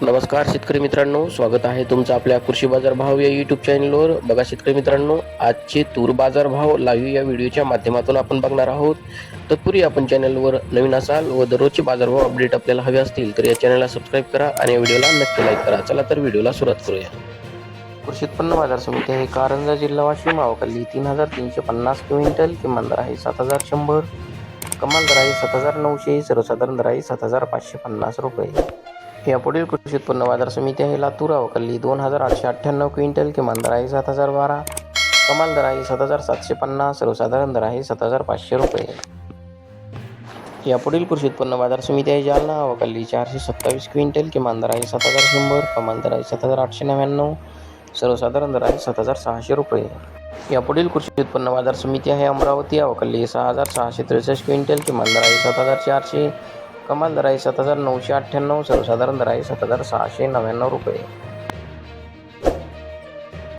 नमस्कार शेतकरी मित्रांनो, स्वागत आहे तुमचं आपल्या कृषी बाजार भाव या यूट्यूब चॅनलवर. बघा शेतकरी मित्रांनो, आजचे तूर बाजार भाव लाईव्ह या व्हिडिओच्या माध्यमातून आपण बघणार आहोत. तत्पूर्वी आपण चॅनलवर नवीन असाल व दररोजचे बाजारभाव अपडेट आपल्याला हवे असतील तर या चॅनलला सबस्क्राईब करा आणि या व्हिडिओला नक्की लाईक करा. चला तर व्हिडिओला सुरुवात करूया. कृषी उत्पन्न बाजार समिती आहे कारंजा जिल्हा वाशिम, आवकली 3,350 क्विंटल, किमान दर आहे 7,100, कमाल दर आहे 7,900, सर्वसाधारण दर आहे 7,550 रुपये. यापुढील कृषी उत्पन्न बाजार समिती आहे लातूर, आवकली 2,898 क्विंटल, किमान दर आहे 7,012, कमाल दर आहे 7,750, सर्वसाधारण दर आहे 7,500 रुपये. यापुढील कृषी उत्पन्न बाजार समिती आहे जालना, आवकली 427 क्विंटल, किमान दर आहे 7,100, कमाल दर आहे 7,899, सर्वसाधारण दर आहे 7,600 रुपये. यापुढील कृषी उत्पन्न बाजार समिती आहे अमरावती, आवकली 6,663 क्विंटल, किमान दर आहे 7,400, कमाल दर आहे 7,998, सर्वसाधारण दर आहे 7,699 रुपये.